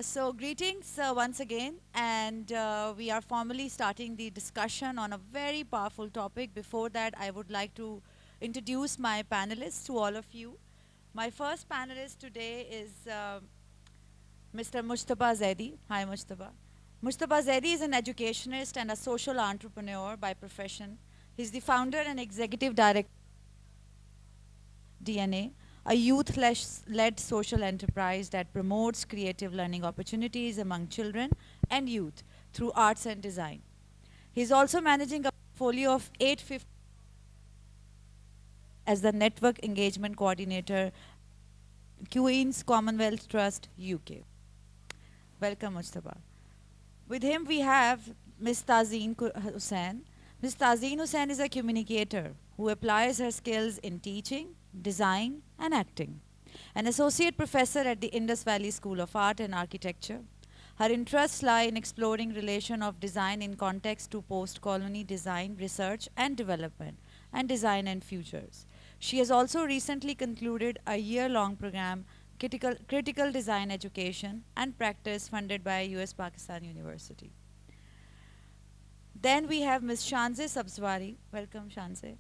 So greetings once again, and we are formally starting the discussion on a very powerful topic. Before that, I would like to introduce my panelists to all of you. My first panelist today is Mr. Mujtaba Zaidi. Hi, Mujtaba. Mujtaba Zaidi is an educationist and a social entrepreneur by profession. He's the founder and executive director DNA, a youth-led social enterprise that promotes creative learning opportunities among children and youth through arts and design. He's also managing a portfolio of 850 as the Network Engagement Coordinator, Queen's Commonwealth Trust, UK. Welcome, Mujtaba. With him, we have Ms. Tazeen Hussain. Ms. Tazeen Hussain is a communicator who applies her skills in teaching, design, and acting. An associate professor at the Indus Valley School of Art and Architecture. Her interests lie in exploring relation of design in context to post-colony design, research and development, and design and futures. She has also recently concluded a year-long program, Critical Design Education and Practice, funded by US Pakistan University. Then we have Ms. Shanze Sabzwari. Welcome, Shanze.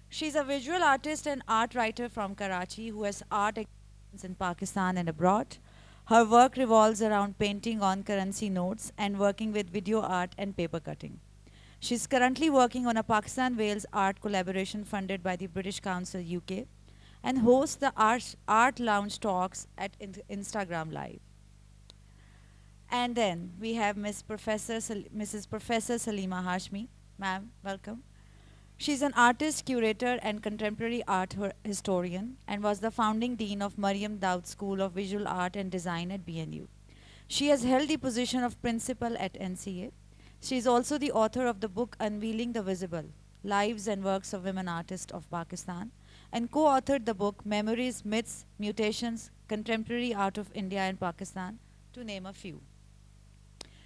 She's a visual artist and art writer from Karachi who has art experience in Pakistan and abroad. Her work revolves around painting on currency notes and working with video art and paper cutting. She's currently working on a Pakistan-Wales art collaboration funded by the British Council UK and hosts the art lounge talks at Instagram Live. And then we have Mrs. Professor Salima Hashmi. Ma'am, welcome. She's an artist, curator, and contemporary art historian and was the founding dean of Mariam Daud School of Visual Art and Design at BNU. She has held the position of principal at NCA. She is also the author of the book Unveiling the Visible, Lives and Works of Women Artists of Pakistan, and co-authored the book Memories, Myths, Mutations, Contemporary Art of India and Pakistan, to name a few.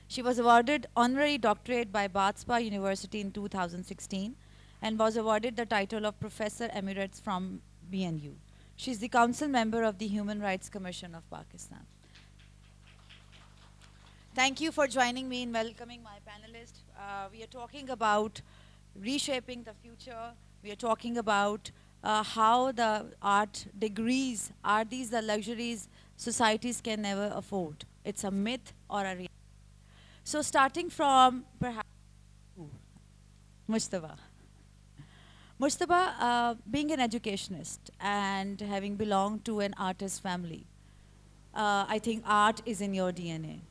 She was awarded honorary doctorate by Bath Spa University in 2016 and was awarded the title of Professor Emeritus from BNU. She is the council member of the Human Rights Commission of Pakistan. Thank you for joining me in welcoming my panelists. We are talking about reshaping the future. We are talking about how the art degrees, are these the luxuries societies can never afford? It's a myth or a reality. So starting from perhaps Mujtaba. Mujtaba, being an educationist and having belonged to an artist family, I think art is in your DNA.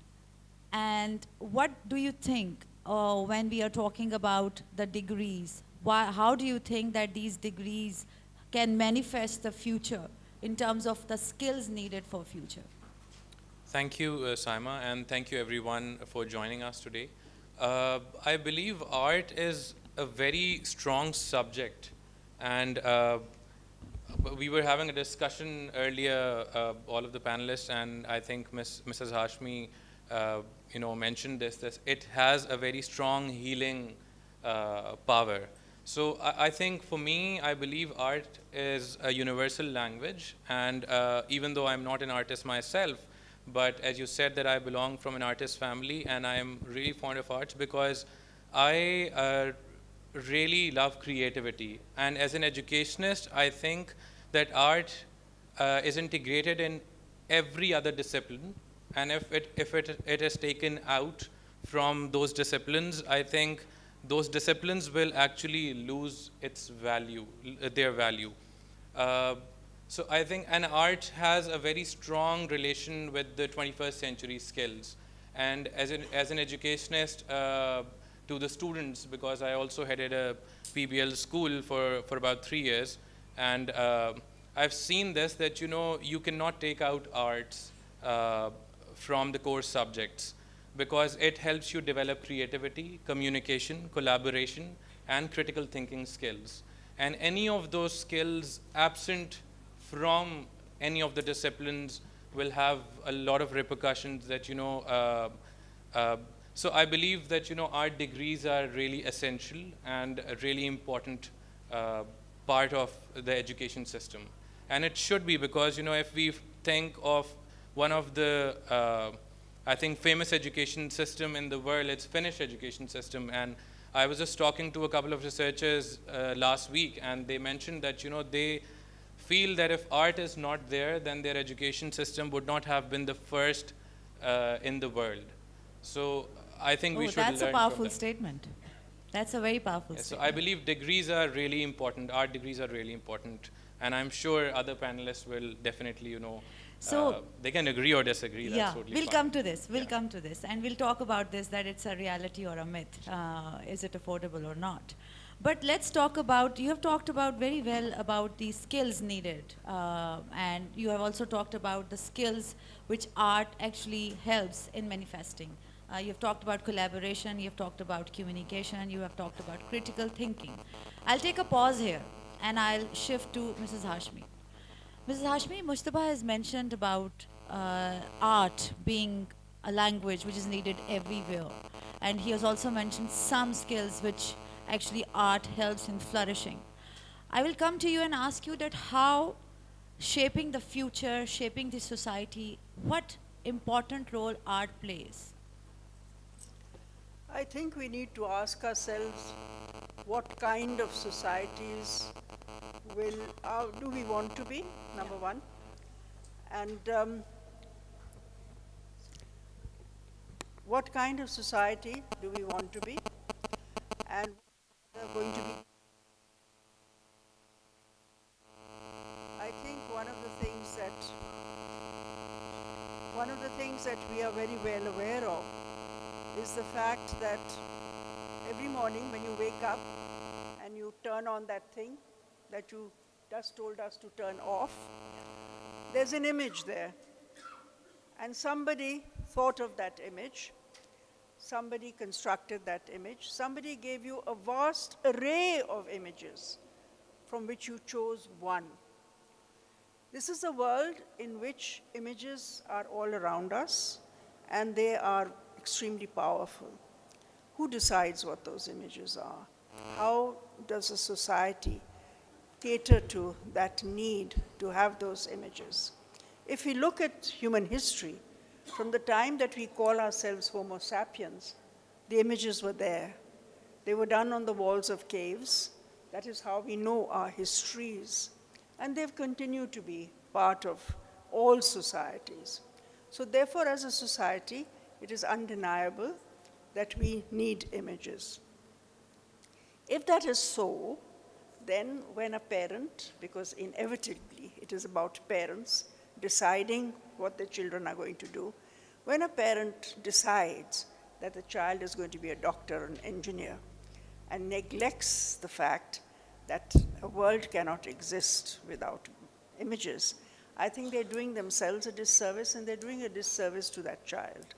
And what do you think when we are talking about the degrees? How do you think that these degrees can manifest the future in terms of the skills needed for future? Thank you, Saima, and thank you everyone for joining us today. I believe art is a very strong subject, and we were having a discussion earlier, all of the panelists, and I think Mrs. Hashmi, mentioned this. It has a very strong healing power. So I think for me, I believe art is a universal language, and even though I'm not an artist myself, but as you said that I belong from an artist family and I am really fond of arts because I really love creativity. And as an educationist, I think that art is integrated in every other discipline. And if it is taken out from those disciplines, I think those disciplines will actually lose its value, their value. So I think an art has a very strong relation with the 21st century skills. And as an educationist to the students, because I also headed a PBL school for about 3 years, and I've seen this, that you cannot take out arts from the core subjects because it helps you develop creativity, communication, collaboration, and critical thinking skills. And any of those skills absent from any of the disciplines will have a lot of repercussions that, so I believe that, art degrees are really essential and a really important part of the education system. And it should be because, if we think of one of the I think famous education system in the world, it's Finnish education system. And I was just talking to a couple of researchers last week, and they mentioned that, they feel that if art is not there, then their education system would not have been the first in the world. So I think we Oh, should that's a learn from powerful them. statement. That's a very powerful Yeah, so I statement. believe degrees are really important. Art degrees are really important, and I'm sure other panelists will definitely, So, they can agree or disagree. That's yeah, totally we'll fine. come to this. We'll Yeah. come to this. And we'll talk about this, that it's a reality or a myth. Is it affordable or not? But let's talk about, you have talked about very well about the skills needed. And you have also talked about the skills which art actually helps in manifesting. You've talked about collaboration, you've talked about communication, you have talked about critical thinking. I'll take a pause here and I'll shift to Mrs. Hashmi. Mrs. Hashmi, Mujtaba has mentioned about art being a language which is needed everywhere. And he has also mentioned some skills which actually art helps in flourishing. I will come to you and ask you that how shaping the future, shaping the society, what important role art plays? I think we need to ask ourselves what kind of societies do we want to be, number one, and what kind of society do we want to be, and what are going to be. I think one of the things that we are very well aware of is the fact that every morning when you wake up and you turn on that thing that you just told us to turn off, there's an image there. And somebody thought of that image, somebody constructed that image, somebody gave you a vast array of images from which you chose one. This is a world in which images are all around us and they are extremely powerful. Who decides what those images are? How does a society cater to that need to have those images? If we look at human history, from the time that we call ourselves Homo sapiens, the images were there. They were done on the walls of caves. That is how we know our histories. And they've continued to be part of all societies. So therefore, as a society, it is undeniable that we need images. If that is so, then when a parent, because inevitably it is about parents deciding what their children are going to do, when a parent decides that the child is going to be a doctor or an engineer and neglects the fact that a world cannot exist without images, I think they're doing themselves a disservice and they're doing a disservice to that child.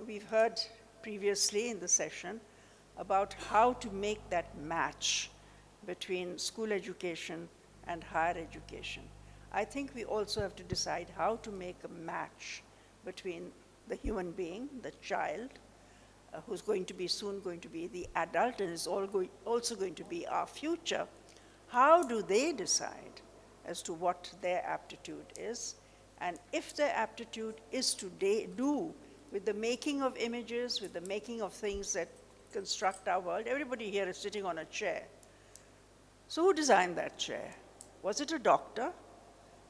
We've heard previously in the session about how to make that match between school education and higher education. I think we also have to decide how to make a match between the human being, the child, who's soon going to be the adult and is also going to be our future. How do they decide as to what their aptitude is? And if their aptitude is to do with the making of images, with the making of things that construct our world. Everybody here is sitting on a chair. So who designed that chair? Was it a doctor?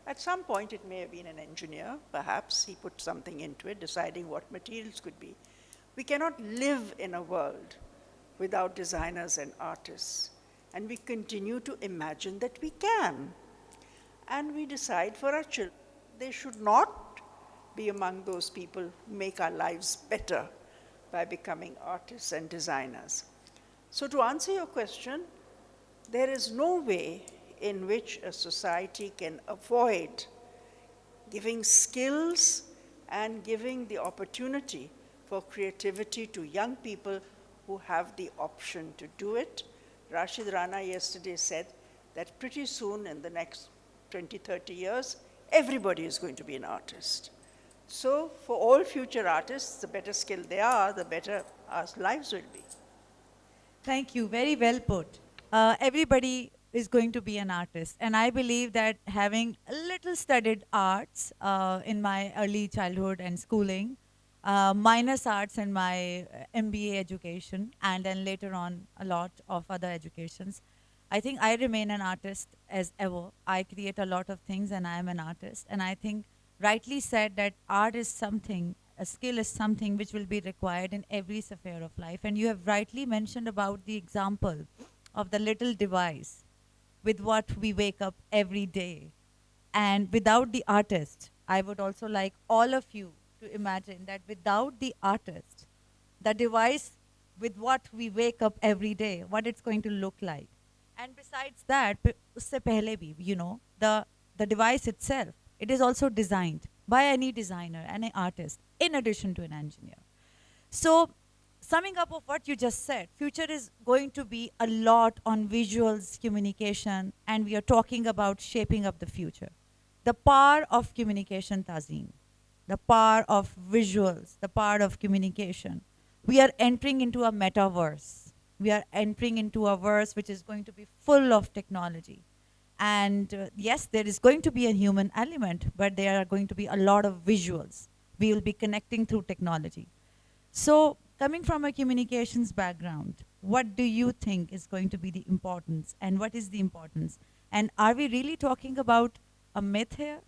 At some point it may have been an engineer. Perhaps he put something into it, deciding what materials could be. We cannot live in a world without designers and artists. And we continue to imagine that we can. And we decide for our children, they should not be among those people who make our lives better by becoming artists and designers. So to answer your question, there is no way in which a society can avoid giving skills and giving the opportunity for creativity to young people who have the option to do it. Rashid Rana yesterday said that pretty soon in the next 20, 30 years, everybody is going to be an artist. So for all future artists, the better skilled they are, the better our lives will be. Thank you. Very well put. Everybody is going to be an artist. And I believe that having a little studied arts in my early childhood and schooling, minus arts in my MBA education, and then later on a lot of other educations, I think I remain an artist as ever. I create a lot of things and I am an artist. And I think rightly said that art is something, a skill is something which will be required in every sphere of life. And you have rightly mentioned about the example of the little device with what we wake up every day. And without the artist, I would also like all of you to imagine that without the artist, the device with what we wake up every day, what it's going to look like. And besides that, usse pehle bhi, the device itself, it is also designed by any designer and an artist in addition to an engineer. So, summing up of what you just said, future is going to be a lot on visuals, communication, and we are talking about shaping up the future. The power of communication, Tazeen, the power of visuals, the power of communication. We are entering into a metaverse. We are entering into a verse which is going to be full of technology. And yes, there is going to be a human element, but there are going to be a lot of visuals. We will be connecting through technology. So, coming from a communications background, what do you think is going to be the importance and what is the importance? And are we really talking about a myth here?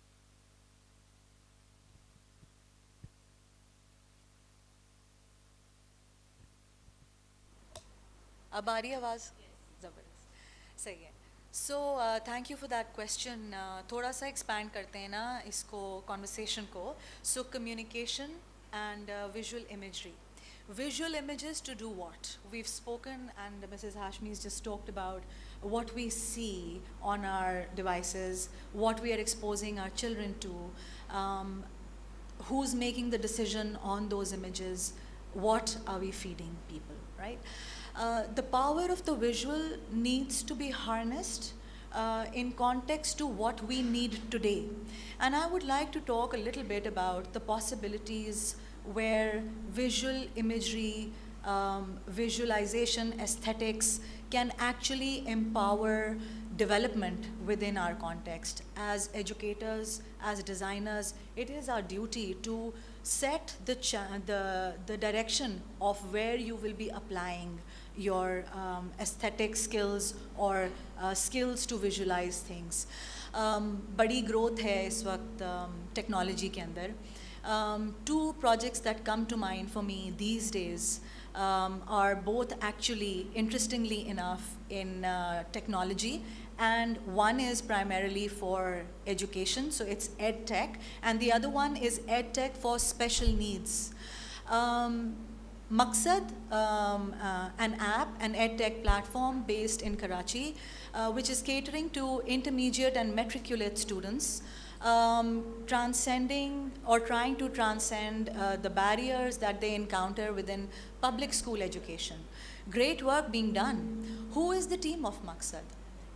अब आ रही है आवाज़ ज़बरदस्त सही है so thank you for that question थोड़ा सा expand करते हैं ना इसको कॉन्वर्सेशन को so communication and visual imagery visual images to do what? We've spoken and Mrs. Hashmi's just talked about what we see on our devices, what we are exposing our children to, who's making the decision on those images, what are we feeding people, right? The power of the visual needs to be harnessed in context to what we need today. And I would like to talk a little bit about the possibilities where visual imagery, visualization, aesthetics can actually empower development within our context. As educators, as designers, it is our duty to set the direction of where you will be applying your aesthetic skills or skills to visualize things. बड़ी growth है इस वक्त technology के अंदर. Two projects that come to mind for me these days are both actually, interestingly enough, in technology, and one is primarily for education, so it's ed tech, and the other one is ed tech for special needs. Maqsad, an app, an ed tech platform based in Karachi, which is catering to intermediate and matriculate students, transcending or trying to transcend the barriers that they encounter within public school education. Great work being done. Who is the team of Maqsad?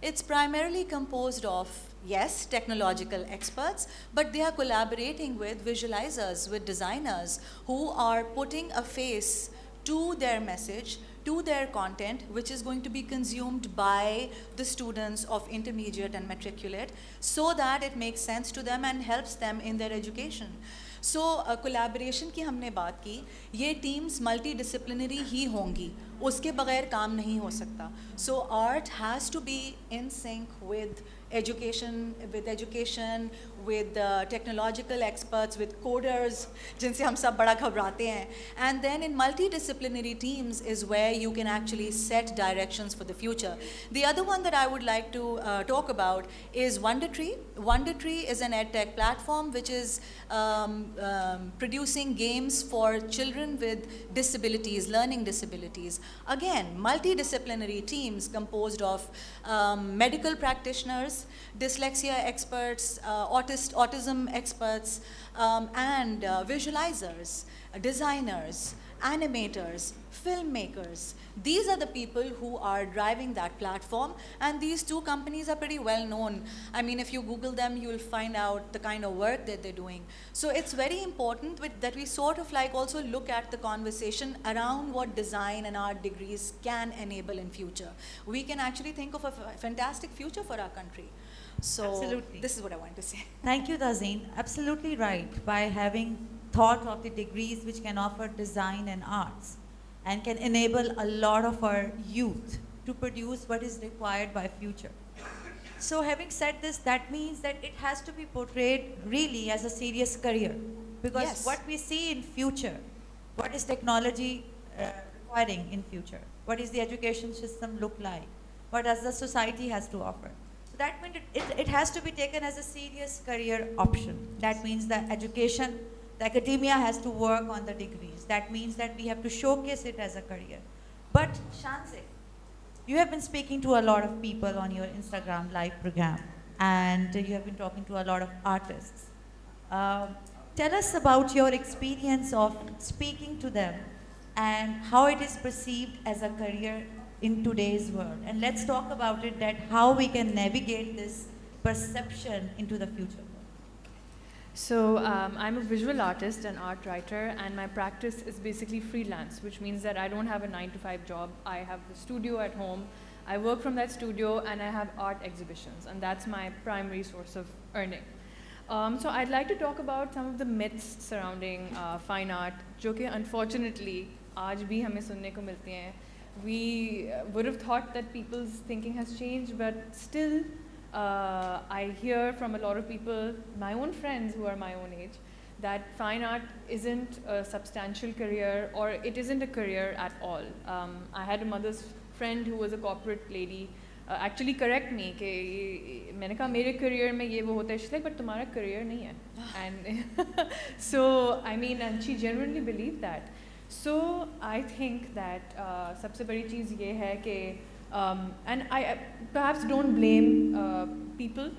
It's primarily composed of, yes, technological experts, but they are collaborating with visualizers, with designers who are putting a face to their message, to their content, which is going to be consumed by the students of intermediate and matriculate, so that it makes sense to them and helps them in their education. So collaboration की हमने बात की, ये teams multidisciplinary ही होंगी, उसके बगैर काम नहीं हो सकता. So art has to be in sync with education, with technological experts, with coders, जिनसे हम सब बड़ा घबराते हैं. And then in multidisciplinary teams is where you can actually set directions for the future. The other one that I would like to talk about is Wondertree. Wondertree is an edtech platform which is producing games for children with disabilities, learning disabilities. Again, multidisciplinary teams composed of medical practitioners, dyslexia experts, autism experts, and visualizers, designers, animators, filmmakers. These are the people who are driving that platform, and these two companies are pretty well known. I mean, if you Google them, you will find out the kind of work that they're doing. So it's very important that we sort of like also look at the conversation around what design and art degrees can enable in future. We can actually think of a fantastic future for our country. So Absolutely. this is what I wanted to say. Thank you, Tazeen. Absolutely right. By having thought of the degrees which can offer design and arts and can enable a lot of our youth to produce what is required by future. So having said this, that means that it has to be portrayed really as a serious career. Because Yes. what we see in future, what is technology requiring in future? What is the education system look like? What does the society has to offer? So that means it has to be taken as a serious career option. That means that education, the academia has to work on the degrees. That means that we have to showcase it as a career. But Shanse, you have been speaking to a lot of people on your Instagram live program, and you have been talking to a lot of artists. Um, Tell us about your experience of speaking to them and how it is perceived as a career in today's world. And let's talk about it, that how we can navigate this perception into the future. So I'm a visual artist and art writer, and my practice is basically freelance, which means that I don't have a 9 to 5 job. I have the studio at home. I work from that studio, and I have art exhibitions, and that's my primary source of earning. So I'd like to talk about some of the myths surrounding fine art, जो कि unfortunately आज भी हमें सुनने को मिलती हैं. We would have thought that people's thinking has changed, but still I hear from a lot of people, my own friends who are my own age, that fine art isn't a substantial career, or it isn't a career at all. I had a mother's friend who was a corporate lady actually correct me कि मैंने कहा मेरे career में ये वो होता है, she's like, but तुम्हारा career नहीं है. And so I mean, and she genuinely believed that. So I think that सबसे बड़ी चीज़ ये है कि and I perhaps don't blame people.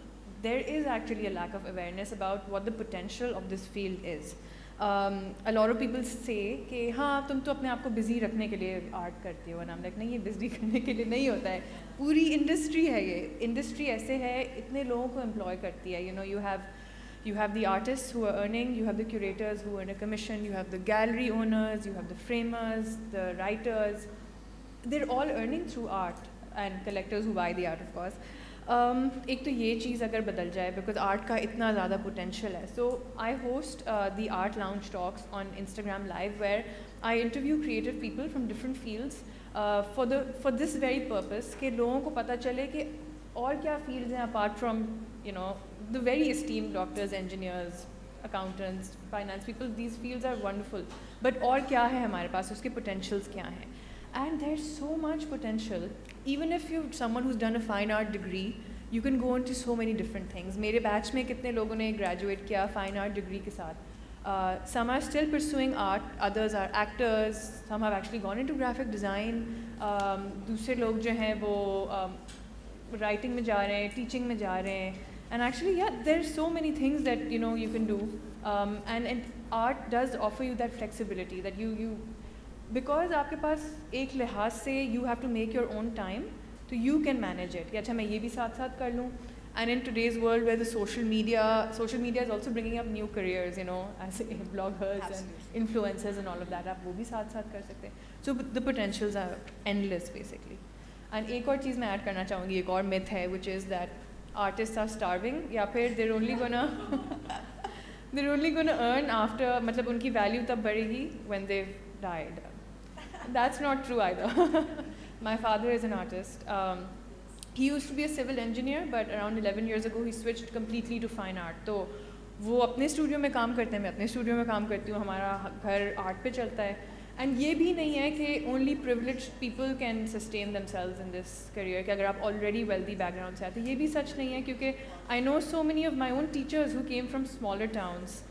There is actually a lack of awareness about what the potential of this field is. A lot of people say कि हाँ तुम तो अपने आप को busy रखने के लिए art करती हो, and I'm like नहीं, ये busy करने के लिए नहीं होता है. पूरी industry है ये. Industry ऐसे है, इतने लोगों को employ करती है. You know, you have the artists who are earning, you have the curators who earn a commission, you have the gallery owners, you have the framers, the writers. They're all earning through art, and collectors who buy the art, of course. एक तो ये चीज़ अगर बदल जाए, because art का इतना ज़्यादा potential है. So I host the art lounge talks on Instagram Live, where I interview creative people from different fields for this very purpose, कि लोगों को पता चले कि और क्या fields हैं apart from, you know, the very esteemed doctors, engineers, accountants, finance people. These fields are wonderful, but और क्या है हमारे पास, उसके potentials क्या हैं? And there's so much potential. Even if you're someone who's done a fine art degree, you can go into so many different things. मेरे batch में कितने लोगों ने graduate किया fine art degree के साथ. Some are still pursuing art, others are actors, some have actually gone into graphic design. दूसरे लोग जो हैं वो writing में जा रहे हैं, teaching में जा रहे हैं. And actually, yeah, there's so many things that you know you can do. And art does offer you that flexibility that you because आपके पास एक लिहाज से you have to make your own time, so you can manage it. कि अच्छा मैं ये भी साथ साथ कर लूँ. And in today's world where the social media is also bringing up new careers, you know, as bloggers and influencers and all of that, आप वो भी साथ साथ कर सकते हैं. So the potentials are endless basically. And एक और चीज़ मैं ऐड करना चाहूँगी, एक और myth है, which is that artists are starving, या फिर they're only gonna earn after, मतलब उनकी value तब बढ़ेगी when they've died. That's not true either. My father is an artist. He used to be a civil engineer, but around 11 years ago he switched completely to fine art. तो वो अपने studio में काम करते हैं, मैं अपने स्टूडियो में काम करती हूँ, हमारा घर आर्ट पे चलता है. And ये भी नहीं है कि only privileged people can sustain themselves in this career, कि अगर आप already wealthy background से आते हैं, ये भी सच नहीं है, क्योंकि I know so many of my own teachers who came from smaller towns,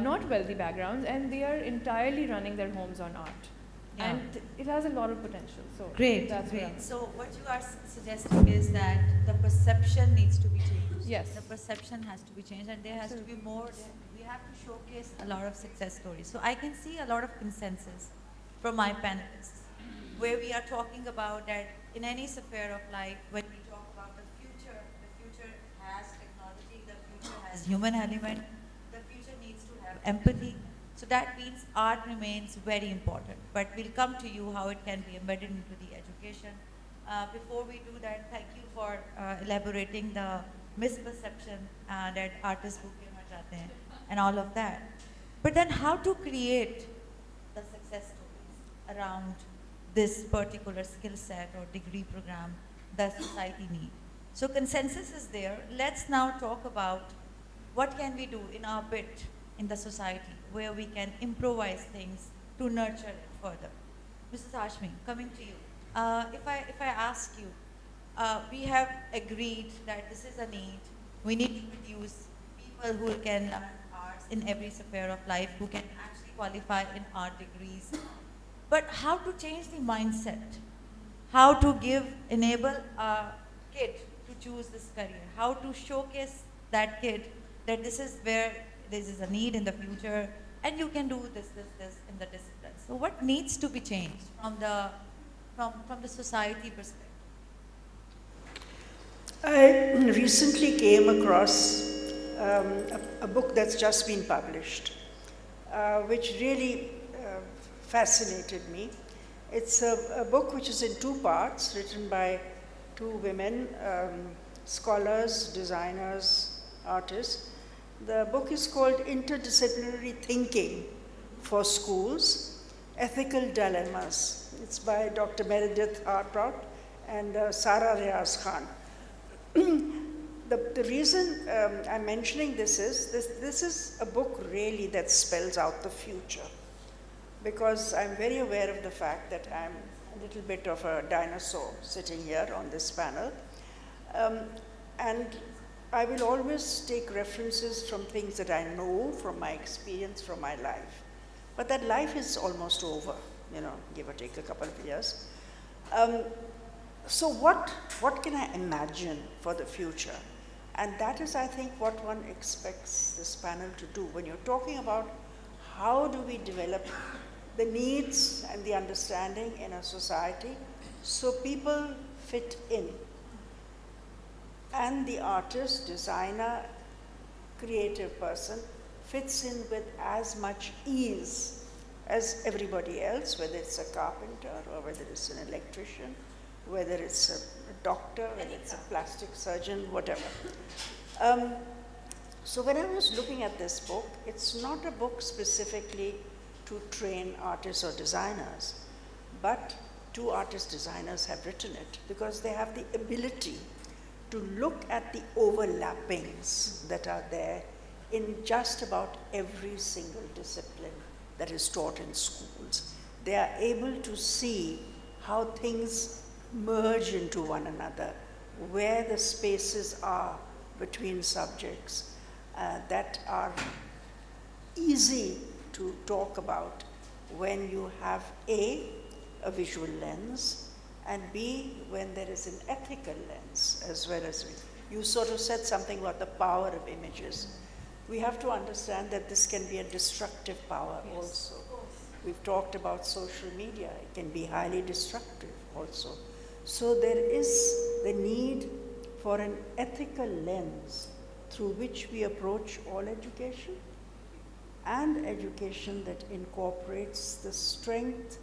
not wealthy backgrounds, and they are entirely running their homes on art. Yeah. And it has a lot of potential. So Great, that's great. So what you are suggesting is that the perception needs to be changed. Yes. The perception has to be changed, and there has to be more. We have to showcase a lot of success stories. So I can see a lot of consensus from my panelists, where we are talking about that in any sphere of life, when we talk about the future has technology, the future has human element, the future needs to have empathy. So that means art remains very important. But we'll come to you how it can be embedded into the education. Before we do that, thank you for elaborating the misperception that artists bhooke mar jate hain and all of that. But then how to create the success stories around this particular skill set or degree program that society needs. So consensus is there. Let's now talk about what can we do in our bit in the society where we can improvise things to nurture it further. Mrs. Hashmi, coming to you. If I ask you, we have agreed that this is a need. We need to produce people who can learn arts in every sphere of life, who can actually qualify in art degrees. But how to change the mindset? How to enable a kid to choose this career? How to showcase that kid that this is where this is a need in the future and you can do this in the discipline. So what needs to be changed from the society perspective? I recently came across a book that's just been published, which really fascinated me. It's a book which is in two parts, written by two women, scholars, designers, artists. The book is called Interdisciplinary Thinking for Schools, Ethical Dilemmas. It's by Dr. Meredith Harprout and Sarah Riaz Khan. The reason I'm mentioning this is a book really that spells out the future, because I'm very aware of the fact that I'm a little bit of a dinosaur sitting here on this panel. And I will always take references from things that I know from my experience, from my life. But that life is almost over, give or take a couple of years. So what can I imagine for the future? And that is, I think, what one expects this panel to do. When you're talking about how do we develop the needs and the understanding in a society so people fit in. And the artist, designer, creative person fits in with as much ease as everybody else, whether it's a carpenter or whether it's an electrician, whether it's a doctor, whether it's a plastic surgeon, whatever. So when I was looking at this book, it's not a book specifically to train artists or designers, but two artist designers have written it because they have the ability to look at the overlappings that are there in just about every single discipline that is taught in schools. They are able to see how things merge into one another, where the spaces are between subjects that are easy to talk about when you have A, a visual lens, and B, when there is an ethical lens as well as you sort of said something about the power of images. We have to understand that this can be a destructive power also. We've talked about social media. It can be highly destructive also. So there is the need for an ethical lens through which we approach all education, and education that incorporates the strength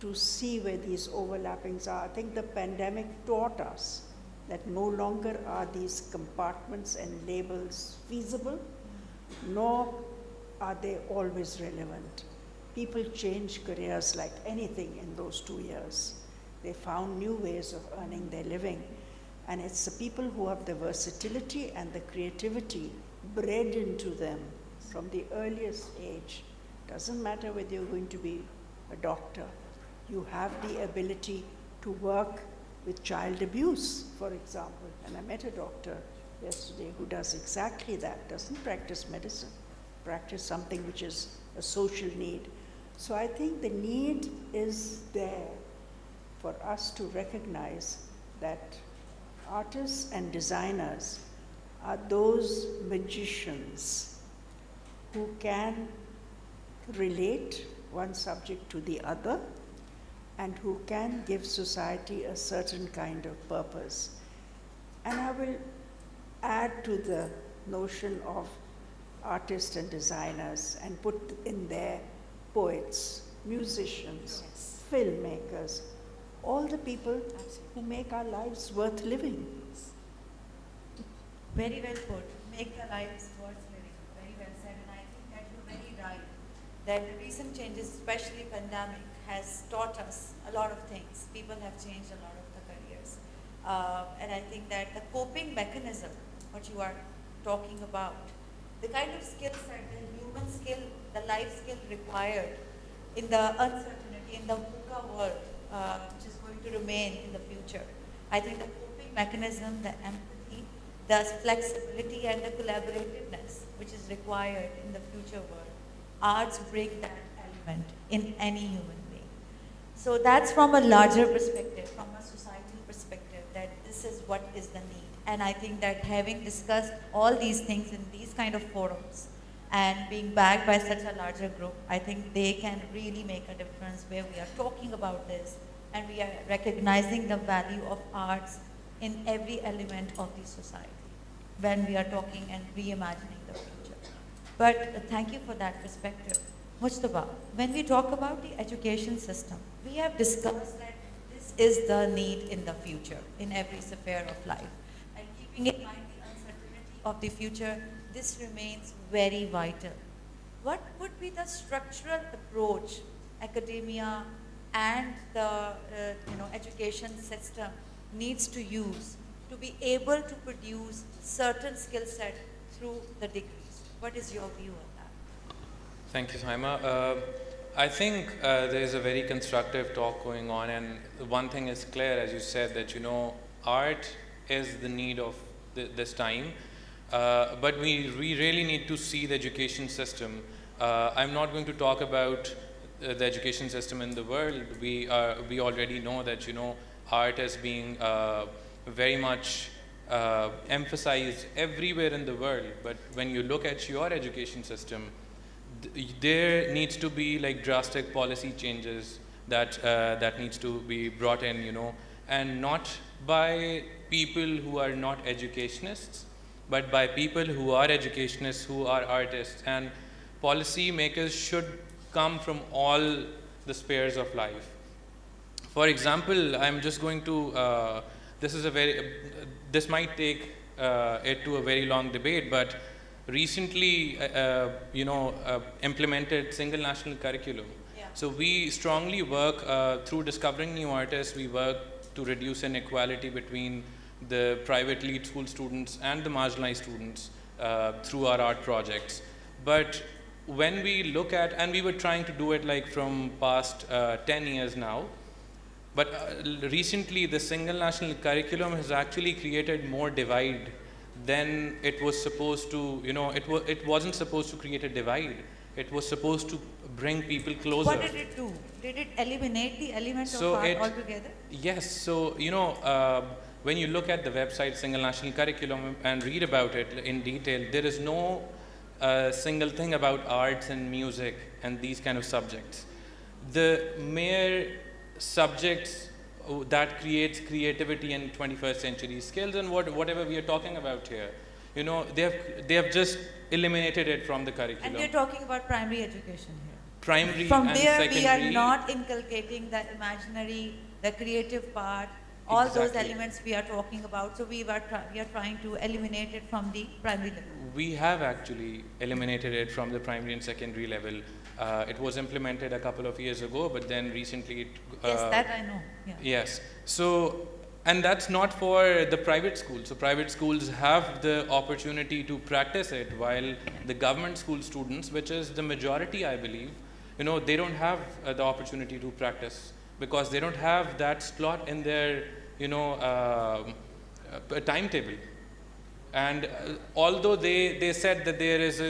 to see where these overlappings are. I think the pandemic taught us that no longer are these compartments and labels feasible, nor are they always relevant. People change careers like anything in those 2 years. They found new ways of earning their living. And it's the people who have the versatility and the creativity bred into them from the earliest age. Doesn't matter whether you're going to be a doctor. You have the ability to work with child abuse, for example. And I met a doctor yesterday who does exactly that, doesn't practice medicine, practice something which is a social need. So I think the need is there for us to recognize that artists and designers are those magicians who can relate, one subject to the other, and who can give society a certain kind of purpose. And I will add to the notion of artists and designers and put in there poets, musicians, filmmakers, all the people who make our lives worth living. Very well put. Make their lives worth living. Very well said. And I think that you're very right. That the recent changes, especially pandemic, has taught us a lot of things. People have changed a lot of the careers. And I think that the coping mechanism, what you are talking about, the kind of skill set, the human skill, the life skill required in the uncertainty, in the VUCA world, which is going to remain in the future. I think the coping mechanism, the empathy, the flexibility and the collaborativeness which is required in the future world, arts bring that element in any human being. So that's from a larger perspective, from a societal perspective, that this is what is the need. And I think that having discussed all these things in these kind of forums and being backed by such a larger group, I think they can really make a difference where we are talking about this and we are recognizing the value of arts in every element of the society when we are talking and reimagining the future. But thank you for that perspective. Mujtaba, when we talk about the education system, we have discussed that this is the need in the future, in every sphere of life. And keeping in mind the uncertainty of the future, this remains very vital. What would be the structural approach academia and the education system needs to use to be able to produce certain skill set through the degrees? What is your view on that? Thank you, Saima. I think there is a very constructive talk going on, and one thing is clear, as you said, that art is the need of this time, but we really need to see the education system. I'm not going to talk about the education system in the world. We already know that art is being very much emphasized everywhere in the world. But when you look at your education system, there needs to be like drastic policy changes that needs to be brought in, and not by people who are not educationists, but by people who are educationists, who are artists. And policy makers should come from all the spheres of life. For example, I'm just going to, this might take it to a very long debate, but recently, implemented single national curriculum. Yeah. So we strongly work through discovering new artists. We work to reduce inequality between the private lead school students and the marginalized students through our art projects. But when we look at, and we were trying to do it like from past 10 years now, but recently the single national curriculum has actually created more divide than it was supposed to, it wasn't supposed to create a divide. It was supposed to bring people closer. What did it do? Did it eliminate the element So of art altogether? Yes, so when you look at the website Single National Curriculum and read about it in detail, there is no single thing about arts and music and these kind of subjects. The mere subjects that creates creativity and 21st century skills and whatever we are talking about here, they have just eliminated it from the curriculum. And we're talking about primary education here. Primary From and there, secondary. we are not inculcating the imaginary, the creative part, all those Exactly. elements we are talking about. So we are trying to eliminate it from the primary level. We have actually eliminated it from the primary and secondary level. It was implemented a couple of years ago, but then recently it... Yes, that I know. Yeah. Yes. So, and that's not for the private schools. So private schools have the opportunity to practice it, while the government school students, which is the majority, I believe, they don't have the opportunity to practice because they don't have that slot in their, timetable. And although they said that there is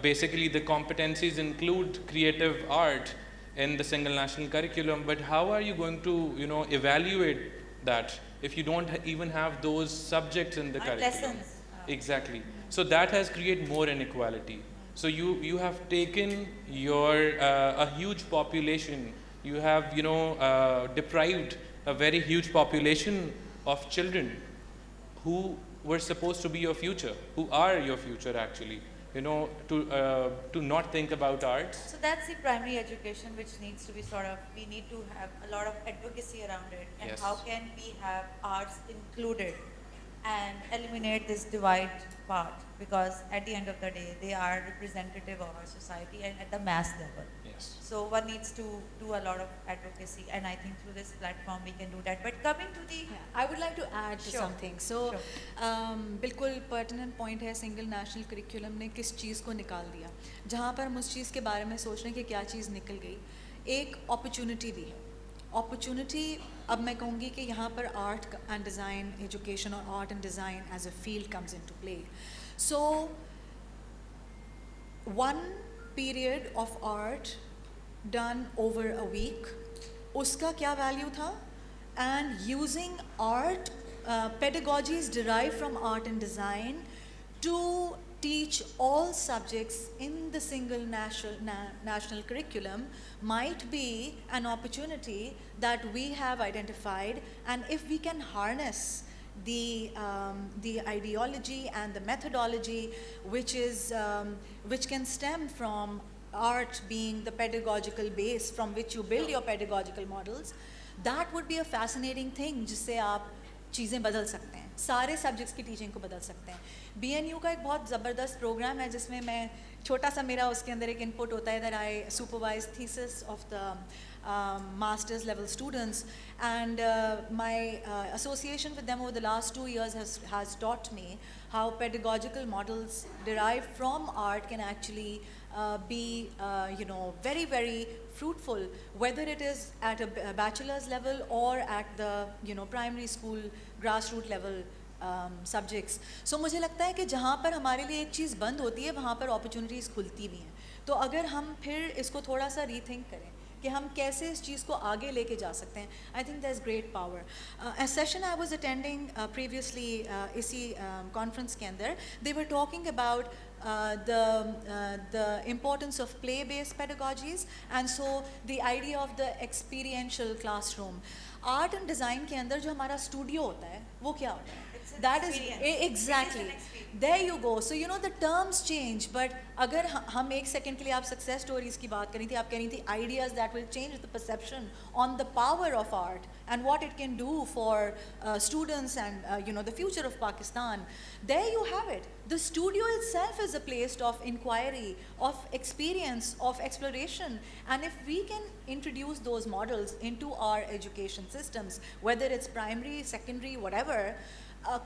basically the competencies include creative art in the single national curriculum, but how are you going to evaluate that if you don't even have those subjects in the curriculum? Lessons. Exactly. So that has created more inequality. So you have taken your a huge population. You have deprived a very huge population of children who were supposed to be your future, who are your future actually. To not think about arts. So that's the primary education which needs to be sort of, we need to have a lot of advocacy around it. And Yes. how can we have arts included and eliminate this divide part? Because at the end of the day, they are representative of our society and at the mass level. Yes. So one needs to do a lot of advocacy, and I think through this platform we can do that. But coming to the I would like to add to Sure, something. So, sure. बिल्कुल pertinent point है single national curriculum ने किस चीज़ को निकाल दिया जहाँ पर हम उस चीज़ के बारे में सोच रहे हैं कि क्या चीज़ निकल गई एक अपॉर्चुनिटी भी है अपॉर्चुनिटी अब मैं कहूँगी कि यहाँ पर आर्ट एंड डिज़ाइन एजुकेशन और art and design as a field comes into play so one period of art done over a week उसका क्या value था and using art pedagogies derived from art and design to teach all subjects in the single national curriculum might be an opportunity that we have identified, and if we can harness the ideology and the methodology which can stem from art being the pedagogical base from which you build your pedagogical models, that would be a fascinating thing जिससे आप चीज़ें बदल सकते हैं सारे subjects की teaching को बदल सकते हैं BNU का एक बहुत ज़बरदस्त प्रोग्राम है जिसमें मैं छोटा सा मेरा उसके अंदर एक इनपुट होता है that I supervise thesis of the master's level students, and my association with them over the last 2 years has taught me how pedagogical models derived from art can actually be very, very fruitful, whether it is at a bachelor's level or at the primary school grassroots level subjects. So मुझे लगता है कि जहाँ पर हमारे लिए एक चीज़ बंद होती है वहाँ पर opportunities खुलती भी हैं. तो अगर हम फिर इसको थोड़ा सा rethink करें कि हम कैसे इस चीज़ को आगे लेके जा सकते हैं, I think there's great power. A session I was attending previously इसी conference के अंदर, they were talking about the importance of play-based pedagogies, and so the idea of the experiential classroom. Art and design के अंदर जो हमारा studio होता है, वो क्या होता है? That is exactly. There you go. So the terms change, but अगर हम एक second के लिए आप success stories की बात करी थी, आप कह रही थी ideas that will change the perception on the power of art and what it can do for students and the future of Pakistan. There you have it. The studio itself is a place of inquiry, of experience, of exploration, and if we can introduce those models into our education systems, whether it's primary, secondary, whatever,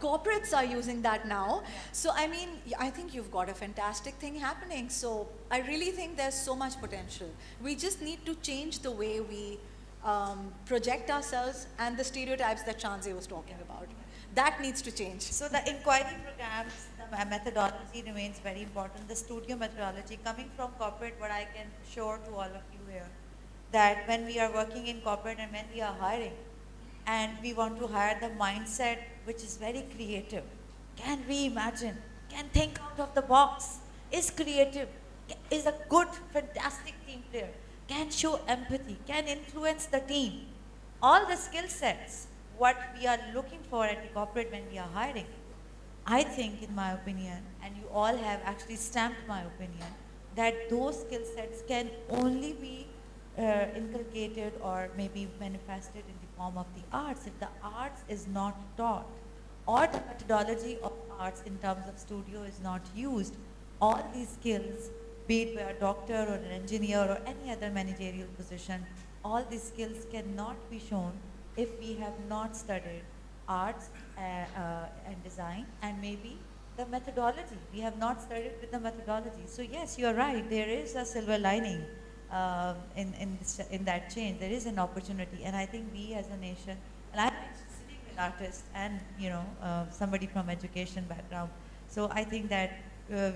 corporates are using that now. So I mean, I think you've got a fantastic thing happening. So I really think there's so much potential. We just need to change the way we project ourselves and the stereotypes that Shanze was talking about. That needs to change. So the inquiry programs, the methodology remains very important. The studio methodology coming from corporate, what I can assure to all of you here, that when we are working in corporate and when we are hiring, and we want to hire the mindset which is very creative, can reimagine, can think out of the box, is creative, is a good, fantastic team player, can show empathy, can influence the team. All the skill sets, what we are looking for at the corporate when we are hiring, I think, in my opinion, and you all have actually stamped my opinion, that those skill sets can only be inculcated or maybe manifested in the form of the arts if the arts is not taught or the methodology of arts in terms of studio is not used. All these skills, be it by a doctor or an engineer or any other managerial position, all these skills cannot be shown if we have not studied arts and design and maybe the methodology. We have not studied with the methodology. So yes, you are right, there is a silver lining in that change. There is an opportunity, and I think we as a nation, and I'm sitting with artists and somebody from education background, so I think that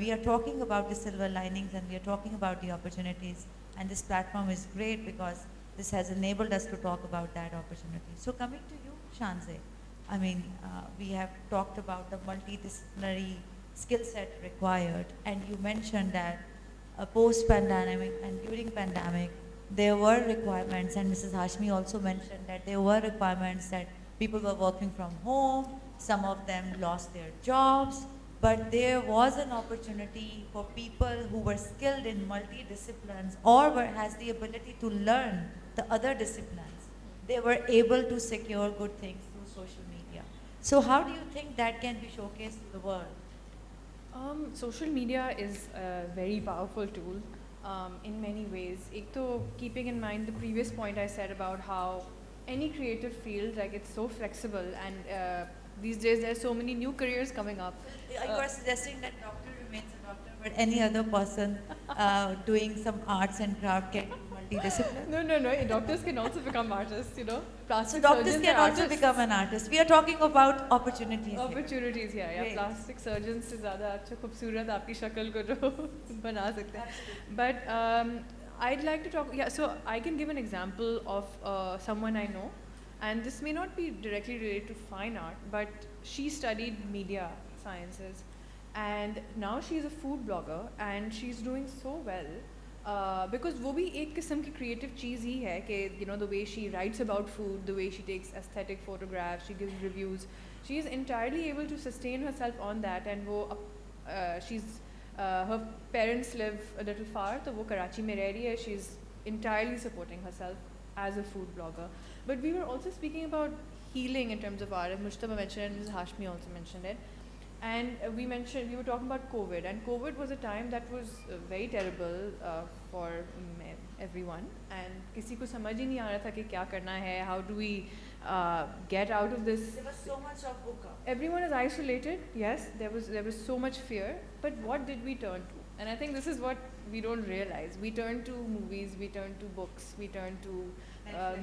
we are talking about the silver linings and we are talking about the opportunities, and this platform is great because this has enabled us to talk about that opportunity. So coming to you, Shanze, I mean, we have talked about the multidisciplinary skill set required, and you mentioned that post-pandemic and during pandemic, there were requirements, and Mrs. Hashmi also mentioned that there were requirements that people were working from home, some of them lost their jobs, but there was an opportunity for people who were skilled in multi-disciplines or has the ability to learn the other disciplines. They were able to secure good things through social media. So how do you think that can be showcased to the world? Social media is a very powerful tool in many ways. Ek to keeping in mind the previous point I said about how any creative field, like it's so flexible, and these days there are so many new careers coming up. You are suggesting that doctor remains a doctor, but any other person doing some arts and craft can be multidisciplinary? No. Doctors can also become artists, you know. So Plastic doctors surgeons can are also artists. become an artist. We are talking about opportunities. here. Opportunities, yeah. Great. Plastic surgeons से ज़्यादा अच्छा खूबसूरत आपकी शक्ल को जो बना सकते हैं. But I'd like to talk. Yeah, so I can give an example of someone I know, and this may not be directly related to fine art, but she studied media sciences, and now she's a food blogger, and she's doing so well. Because वो भी एक किस्म की creative चीज़ ही है कि you know, the way she writes about food, the way she takes aesthetic photographs, she gives reviews, she is entirely able to sustain herself on that, and वो her parents live a little far, तो वो कराची में रह रही है, she's entirely supporting herself as a food blogger. But we were also speaking about healing in terms of art, and Mujtaba mentioned it, and Ms. Hashmi also mentioned it. And we were talking about COVID, and COVID was a time that was very terrible for everyone, and किसी को समझ ही नहीं आ रहा था कि क्या करना है, how do we get out of this. There was so much of hookah. Everyone is isolated, yes, there was so much fear, but what did we turn to? And I think this is what we don't realize. We turn to movies, we turn to books, we turn to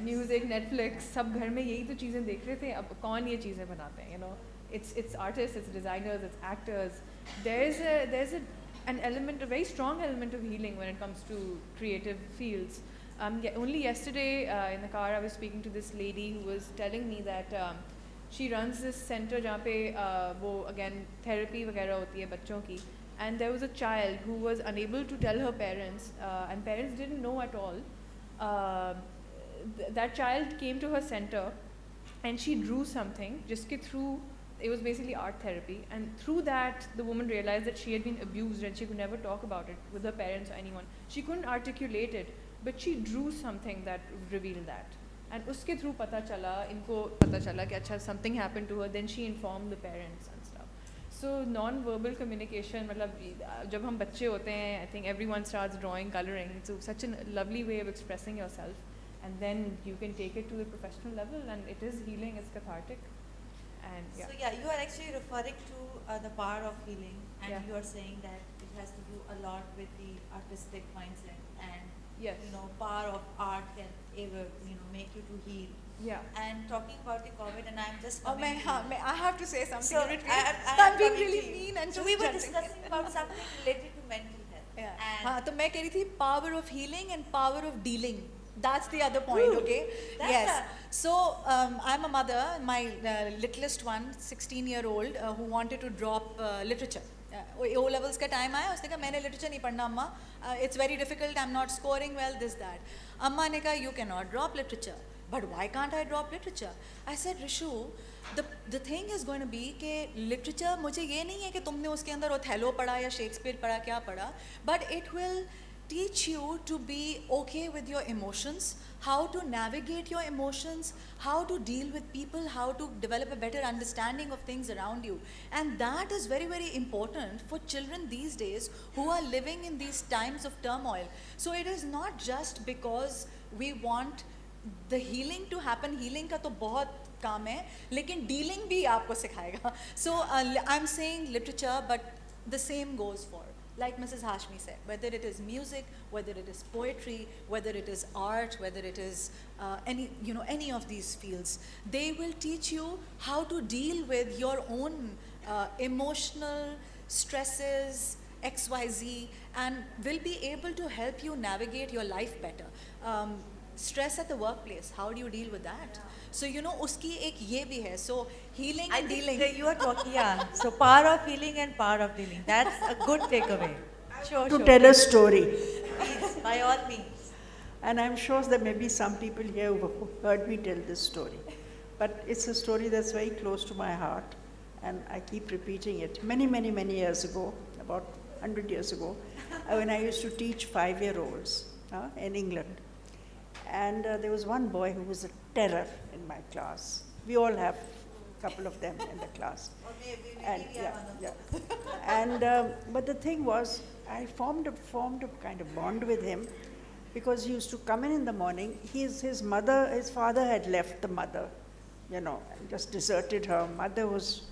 music, Netflix. सब घर में यही तो चीज़ें देख रहे थे, अब कौन ये चीज़ें बनाते हैं, you know. It's artists, it's designers, it's actors. There's an element, a very strong element of healing when it comes to creative fields. Only yesterday in the car I was speaking to this lady who was telling me that she runs this center जहाँ पे वो again therapy वगैरह होती है बच्चों की, and there was a child who was unable to tell her parents and parents didn't know at all. That child came to her center and she drew something जिसके through it was basically art therapy, and through that the woman realized that she had been abused and she could never talk about it with her parents or anyone. She couldn't articulate it, but she drew something that revealed that, and uske through pata chala, inko pata chala कि अच्छा something happened to her. Then she informed the parents and stuff. So non-verbal communication, मतलब जब हम बच्चे होते हैं, I think everyone starts drawing, coloring. It's such a lovely way of expressing yourself, and then you can take it to the professional level, and it is healing, it's cathartic. And, yeah. So yeah, you are actually referring to the power of healing, and Yeah. you are saying that it has to do a lot with the artistic mindset, and Yes. you know, power of art can ever make you to heal. Yeah. And talking about the COVID, and I'm just Oh, coming to I have to say something So, in between. I I'm am being coming really to you. mean and So just we were judging. discussing about something related to mental health. Yeah. And हाँ, तो मैं कह रही थी power of healing and power of dealing. That's the other point, Ooh, okay? that's Yes. So I'm a mother. My littlest one, 16-year-old, who wanted to drop literature. O levels का time आया, उसने कहा मैंने literature नहीं पढ़ना अम्मा. It's very difficult. I'm not scoring well. This that. अम्मा ने कहा you cannot drop literature. But why can't I drop literature? I said Rishu, the thing is going to be कि literature मुझे ये नहीं है कि तुमने उसके अंदर ओथेलो पढ़ा या शेक्सपियर पढ़ा क्या पढ़ा, but it will teach you to be okay with your emotions, how to navigate your emotions, how to deal with people, how to develop a better understanding of things around you. And that is very, very important for children these days who are living in these times of turmoil. So it is not just because we want the healing to happen. Healing का तो बहुत काम है, लेकिन dealing भी आपको सिखाएगा. So I'm saying literature, but the same goes for, like Mrs. Hashmi said, whether it is music, whether it is poetry, whether it is art, whether it is any of these fields, they will teach you how to deal with your own emotional stresses, XYZ, and will be able to help you navigate your life better. Stress at the workplace, how do you deal with that? So उसकी एक ये भी है. So healing I and think dealing. that you are talking, yeah. So power of healing and power of dealing. That's a good takeaway. I Sure, to sure. tell a story. Please, by all means. And I'm sure there may be some people here who heard me tell this story. But it's a story that's very close to my heart, and I keep repeating it. Many, many, many years ago, about 100 years ago, when I used to teach 5-year-olds in England. And there was one boy who was a terror in my class. We all have a couple of them in the class. And, but the thing was, I formed a kind of bond with him, because he used to come in the morning. His father had left the mother, and just deserted her. Mother was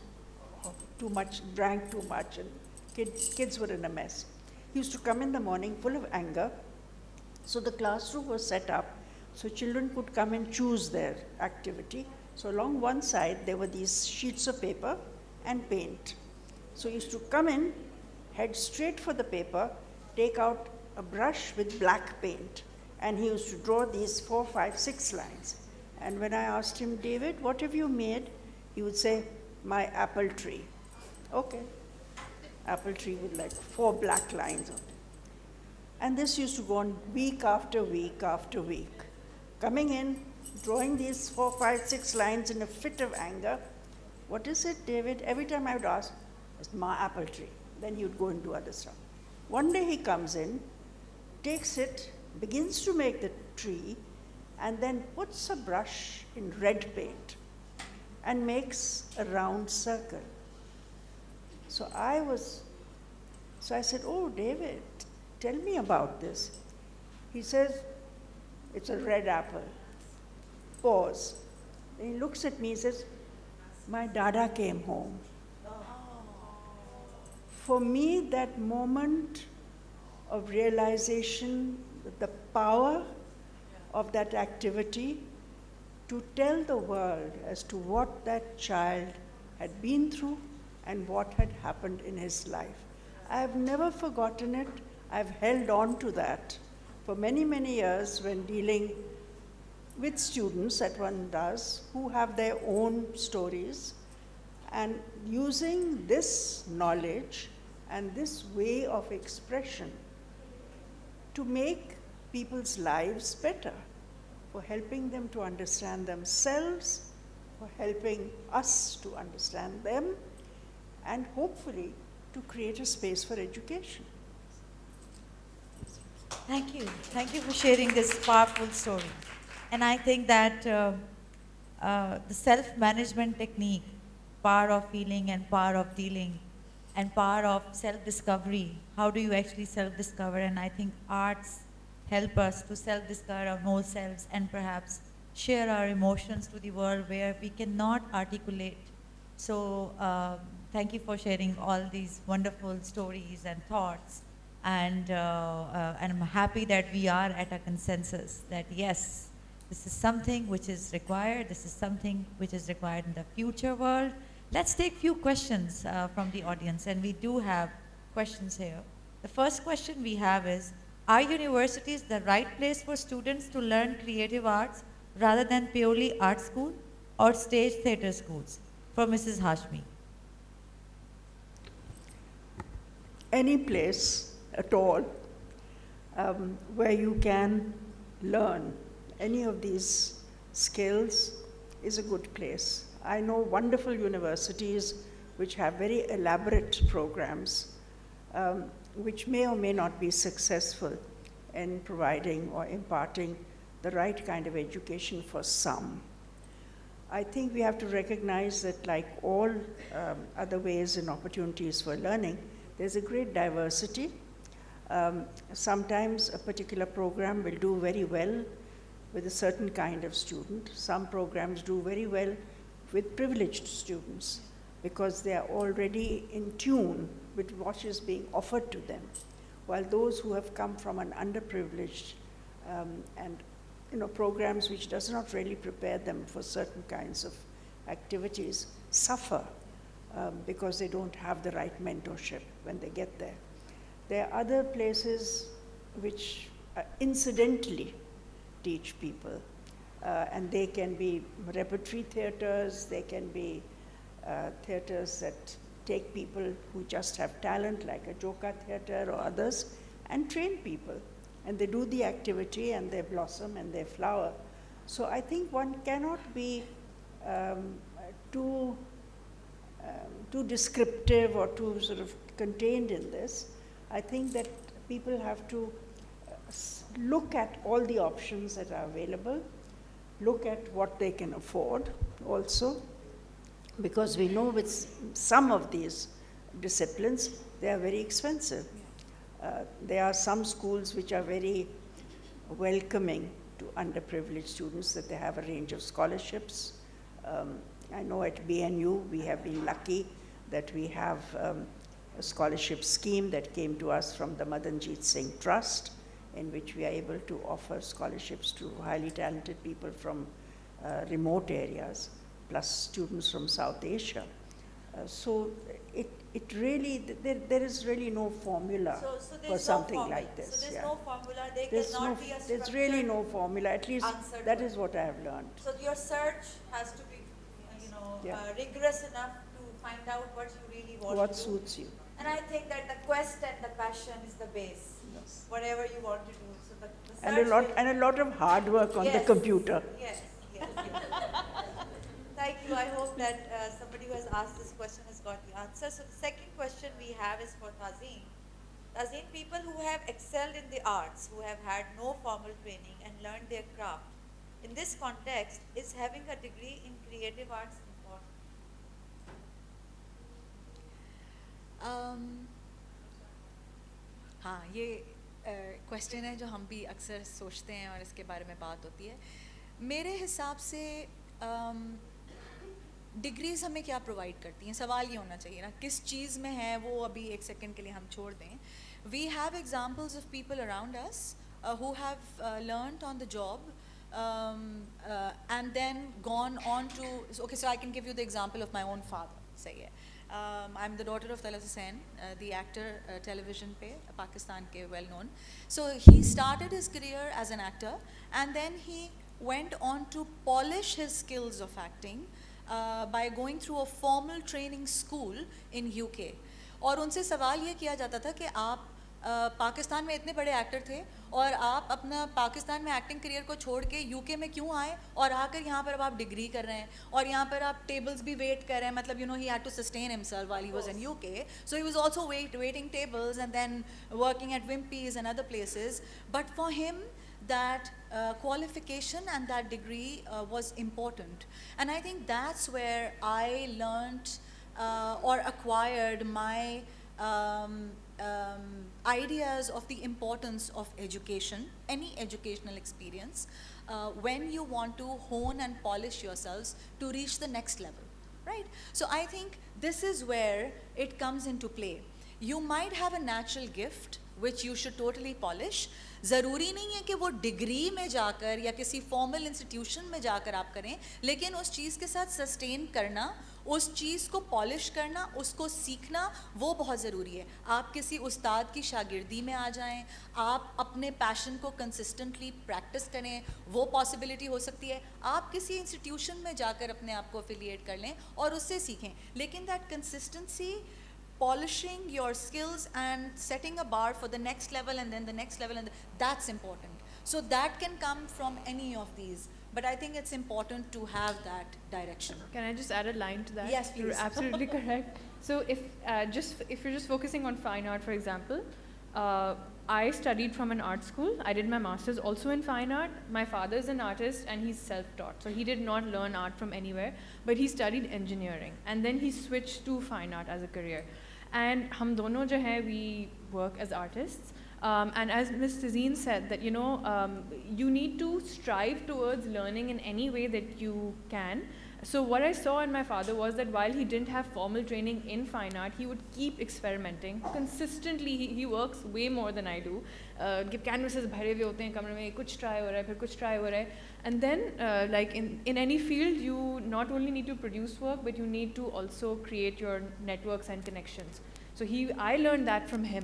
too much, drank too much, and kids were in a mess. He used to come in the morning full of anger. So the classroom was set up so children could come and choose their activity. So along one side, there were these sheets of paper and paint. So he used to come in, head straight for the paper, take out a brush with black paint, and he used to draw these 4, 5, 6 lines. And when I asked him, David, what have you made? He would say, my apple tree. Okay. Apple tree with like 4 black lines on it. And this used to go on week after week after week. Coming in, drawing these 4, 5, 6 lines in a fit of anger. What is it, David? Every time I would ask, it's my apple tree. Then he would go and do other stuff. One day he comes in, takes it, begins to make the tree, and then puts a brush in red paint and makes a round circle. So I said, oh, David, tell me about this. He says, it's a red apple. Pause. Then he looks at me and says, my dada came home. For me, that moment of realization, the power of that activity to tell the world as to what that child had been through and what had happened in his life. I have never forgotten it. I've held on to that for many, many years when dealing with students that one does who have their own stories, and using this knowledge and this way of expression to make people's lives better, for helping them to understand themselves, for helping us to understand them, and hopefully to create a space for education. Thank you. Thank you for sharing this powerful story. And I think that the self-management technique, power of feeling and power of dealing, and power of self-discovery, how do you actually self-discover? And I think arts help us to self-discover our own selves and perhaps share our emotions to the world where we cannot articulate. So thank you for sharing all these wonderful stories and thoughts. And I'm happy that we are at a consensus that yes, this is something which is required. This is something which is required in the future world. Let's take few questions from the audience, and we do have questions here. The first question we have is, are universities the right place for students to learn creative arts rather than purely art school or stage theatre schools? For Mrs. Hashmi. Any place at all where you can learn any of these skills is a good place. I know wonderful universities which have very elaborate programs which may or may not be successful in providing or imparting the right kind of education for some. I think we have to recognize that, like all other ways and opportunities for learning, there's a great diversity. Sometimes a particular program will do very well with a certain kind of student. Some programs do very well with privileged students because they are already in tune with what is being offered to them, while those who have come from an underprivileged and programs which does not really prepare them for certain kinds of activities suffer because they don't have the right mentorship when they get there. There are other places which incidentally teach people, and they can be repertory theaters, they can be theaters that take people who just have talent, like a Joka Theatre or others, and train people. And they do the activity and they blossom and they flower. So I think one cannot be too descriptive or too sort of contained in this. I think that people have to look at all the options that are available, look at what they can afford also, because we know with some of these disciplines, they are very expensive. There are some schools which are very welcoming to underprivileged students, that they have a range of scholarships. I know at BNU we have been lucky that we have a scholarship scheme that came to us from the Madanjit Singh Trust, in which we are able to offer scholarships to highly talented people from remote areas, plus students from South Asia. So it really, there is really no formula for something like this. So there's no formula, There's cannot be a structured there's really no formula, at least answer to that it. is what I have learned. So your search has to be, rigorous enough to find out what you really want What to do. suits you. And I think that the quest and the passion is the base. Yes. Whatever you want to do. So the And search a lot of hard work on the computer. Yes. Thank you. I hope that somebody who has asked this question has got the answer. So the second question we have is for Tazeen. Tazeen, people who have excelled in the arts, who have had no formal training and learned their craft, in this context, is having a degree in creative arts important? हाँ, ये question है जो हम भी अक्सर सोचते हैं और इसके बारे में बात होती है. मेरे हिसाब से डिग्रीज़ हमें क्या प्रोवाइड करती हैं, सवाल ये होना चाहिए ना किस चीज़ में है, वो अभी एक सेकंड के लिए हम छोड़ दें. We have examples of people around us who have learned on the job and then gone on to, okay, so I can give you the example of my own father. Say I'm the daughter of Talat Hussain, the actor, television pe, Pakistan ke well known. So he started his career as an actor and then he went on to polish his skills of acting by going through a formal training school in UK. और उनसे सवाल ये किया जाता था कि आप पाकिस्तान में इतने बड़े एक्टर थे और आप अपना पाकिस्तान में एक्टिंग करियर को छोड़ के यूके में क्यों आए और आकर यहाँ पर अब आप डिग्री कर रहे हैं और यहाँ पर आप टेबल्स भी वेट कर रहे हैं, मतलब he had to sustain himself while he was in UK, so he was also waiting tables and then working at Wimpy's and other places. But for him that qualification and that degree was important, and I think that's where I learned or acquired my ideas of the importance of education, any educational experience, when you want to hone and polish yourselves to reach the next level, right? So I think this is where it comes into play. You might have a natural gift which you should totally polish. ज़रूरी नहीं है कि वो degree में जाकर या किसी formal institution में जाकर आप करें, लेकिन उस चीज़ के साथ सस्टेन करना, उस चीज़ को पॉलिश करना, उसको सीखना, वो बहुत ज़रूरी है. आप किसी उस्ताद की शागिर्दी में आ जाएं, आप अपने पैशन को कंसिस्टेंटली प्रैक्टिस करें, वो पॉसिबिलिटी हो सकती है. आप किसी इंस्टीट्यूशन में जाकर अपने आप को एफिलिएट कर लें और उससे सीखें, लेकिन that consistency, polishing your skills and setting a bar for the next level and then the next level, and that's important. So that can come from any of these, but I think it's important to have that direction. Can I just add a line to that? Yes, please. You're absolutely correct. So if you're just focusing on fine art, for example, I studied from an art school. I did my master's also in fine art. My father is an artist and he's self-taught, so he did not learn art from anywhere, but he studied engineering and then he switched to fine art as a career. And हम दोनों जो हैं, we work as artists. And as Ms. Tazeen said, that you need to strive towards learning in any way that you can. So what I saw in my father was that while he didn't have formal training in fine art, he would keep experimenting consistently. He works way more than I do. Canvases भरे हुए होते हैं कमरे में, कुछ try हो रहा है, फिर कुछ try हो रहा है. And then like in any field, you not only need to produce work, but you need to also create your networks and connections. So I learned that from him.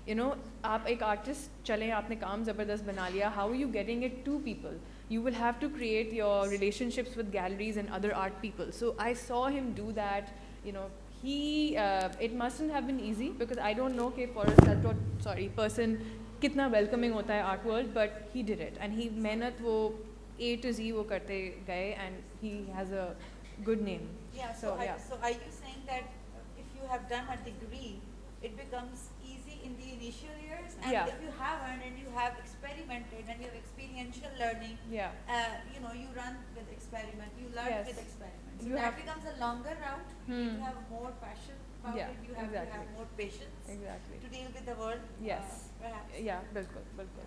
आप एक artist चलें, आपने काम ज़बरदस्त बना लिया. How are you getting it to people? You will have to create your relationships with galleries and other art people. So I saw him do that. it mustn't have been easy because I don't know कि for a person कितना welcoming होता है art world, but he did it and he मेहनत वो A to Z वो करते गए and he has a good name. Yeah, So yeah. so are you saying that if you have done a degree, it becomes easy in the initial years? And Yeah. if you haven't and you have experimented and you have experiential learning, Yeah. you run with experiment, you learn Yes. with experiment. So You that have- becomes a longer route. You need to have more passion about Yeah, it. You have to exactly. have more patience Exactly. to deal with the world. Yes. Perhaps. Yeah, बिल्कुल बिल्कुल.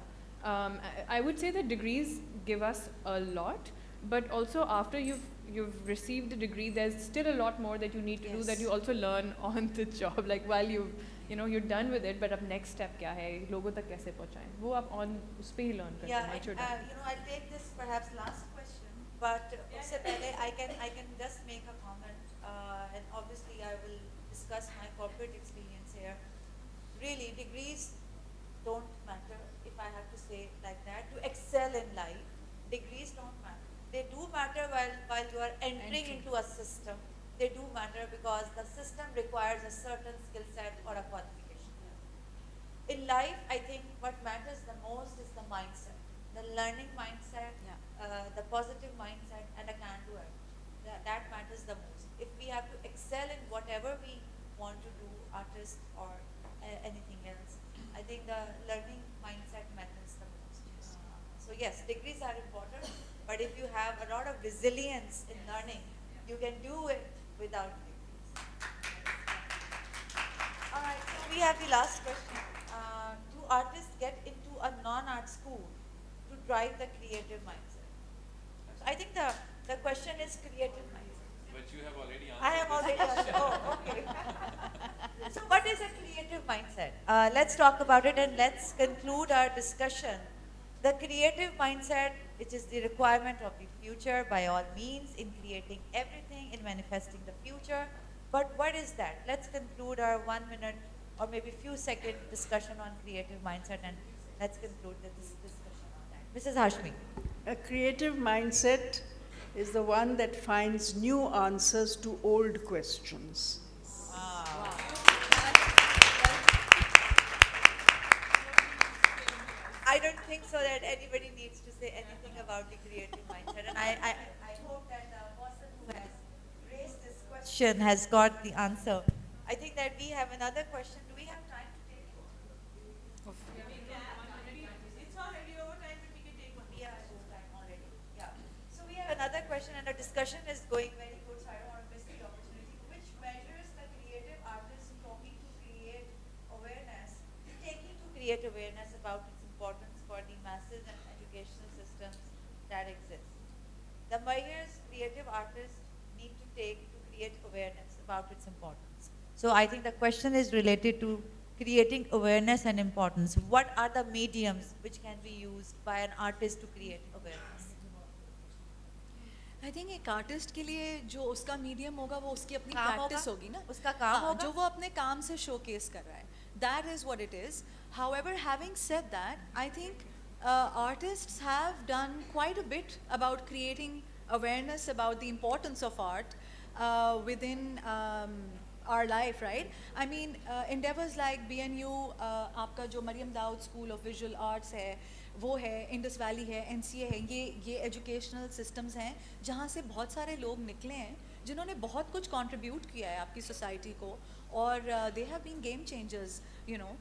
I would say that degrees give us a lot, but also after you've received the degree, there's still a lot more that you need to do that Yes. you also learn on the job. Like while you're done with it, but अब next step क्या है, लोगों तक कैसे पहुँचाएं, वो आप on उस पे ही learn करते Yeah, हैं once you're done. I'll take this perhaps last question, but उससे पहले I can just make a comment, and obviously I will discuss my corporate experience here. Really, degrees don't matter, if I have to say like that. To excel in life, degrees don't matter. They do matter while you are entering into a system. They do matter because the system requires a certain skill set or a qualification. In life, I think what matters the most is the mindset, the learning mindset, the positive mindset, and a can-do attitude. That matters the most. If we have to excel in whatever we want to do, artist or anything else, I think the learning mindset matters the most. So yes, degrees are important, but if you have a lot of resilience in learning, you can do it without degrees. All right, so we have the last question. Do artists get into a non-art school to drive the creative mindset? So I think the question is creative mindset. But you have already answered. I have already answered. Oh, okay. So what is a creative mindset? Let's talk about it and let's conclude our discussion. The creative mindset, which is the requirement of the future by all means in creating everything, in manifesting the future. But what is that? Let's conclude our 1 minute or maybe few second discussion on creative mindset and let's conclude this discussion on that. Mrs. Hashmi. A creative mindset is the one that finds new answers to old questions. I don't think so that anybody needs to say anything about the creative mindset. And I hope that the person who has raised this question has got the answer. I think that we have another question. Do we have time to take it? It's already over time, but we can take one. We are over time already. Yeah. So we have another question and the discussion is going very good, so I don't want to miss the opportunity. Which measures the creative artist taking to create awareness about its importance for the masses and educational systems that exist? The measures creative artists need to take to create awareness about its importance. So I think the question is related to creating awareness and importance. What are the mediums which can be used by an artist to create awareness? I think एक artist के लिए जो उसका medium होगा वो उसकी अपनी काम प्रैक्टिस होगा, होगी ना, उसका काम हाँ, होगा। जो वो अपने काम से शोकेस कर रहा है, that is what it is. However, having said that, I think artists have done quite a bit about creating awareness about the importance of art within our life, right? I mean, endeavors like BNU, आपका जो Mariam Dawood school of visual arts है, वो है, Indus valley है, NCA है, ये educational systems हैं जहाँ से बहुत सारे लोग निकले हैं जिन्होंने बहुत कुछ कंट्रीब्यूट किया है आपकी सोसाइटी को, और they have been game changers, you know.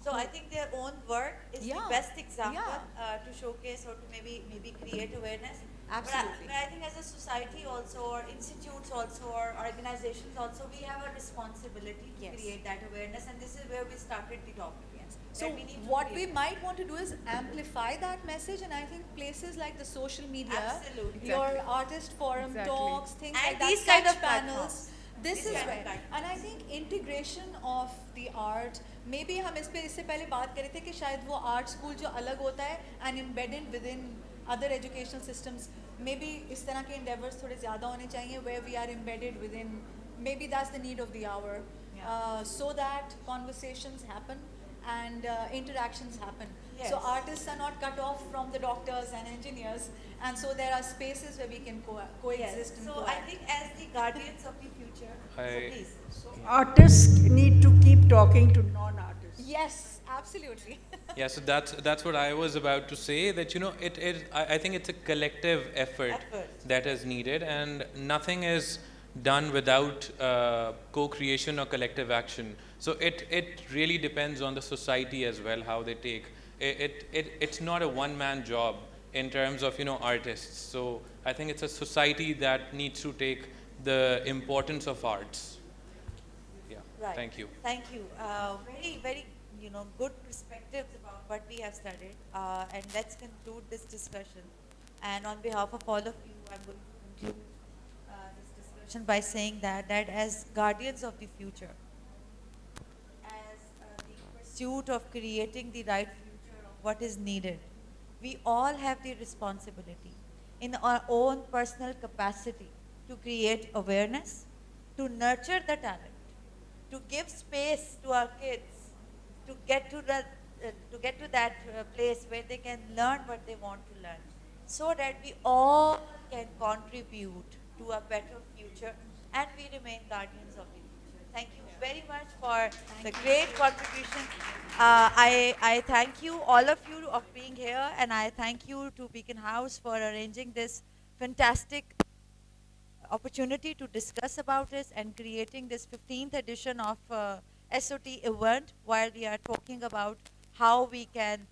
So I think their own work is Yeah, the best example yeah. to showcase or to maybe create awareness. Absolutely. But I think as a society also, or institutes also, or organizations also, we have a responsibility to Yes. create that awareness, and this is where we started the topic. So that we need to what we create. might want to do is amplify that message, and I think places like the social media, Absolutely. your Exactly. artist forum Exactly. talks, things And like that, these kind such of panels. platforms. This These is kind of where, platforms. and I think integration of the art. Maybe हम इस पे इससे पहले बात कर रहे थे कि शायद वो art school जो अलग होता है and embedded within other educational systems. Maybe इस तरह के endeavors थोड़े ज़्यादा होने चाहिए where we are embedded within. Maybe that's the need of the hour, Yeah. so that conversations happen. and interactions happen. Yes. So artists are not cut off from the doctors and engineers, and so there are spaces where we can coexist and So I coact. think as the guardians of the future, so I, please. Artists need to keep talking to non-artists. Yes, absolutely. yeah, so that's what I was about to say. That I think it's a collective effort Effort. that is needed, and nothing is done without co-creation or collective action. So it really depends on the society as well how they take it's not a one-man job in terms of artists. So I think it's a society that needs to take the importance of arts. Yeah. Right. Thank you. Thank you. Very, very, good perspectives about what we have studied. And let's conclude this discussion. And on behalf of all of you, I'm going to conclude this discussion by saying that as guardians of the future, as the pursuit of creating the right future of what is needed, we all have the responsibility in our own personal capacity to create awareness, to nurture the talent, to give space to our kids to get to that place where they can learn what they want to learn, so that we all can contribute to a better future and we remain guardians of the future. Thank you very much for the great contribution. I thank you, all of you, of being here, and I thank you to Beacon House for arranging this fantastic opportunity to discuss about this and creating this 15th edition of SOT event, while we are talking about how we can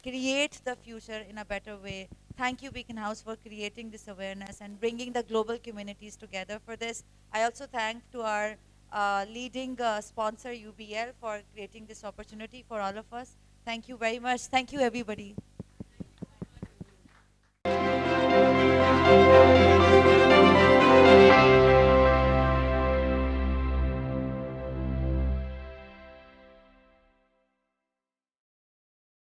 create the future in a better way. Thank you, Beacon House, for creating this awareness and bringing the global communities together for this. I also thank to our leading sponsor, UBL, for creating this opportunity for all of us. Thank you very much. Thank you, everybody.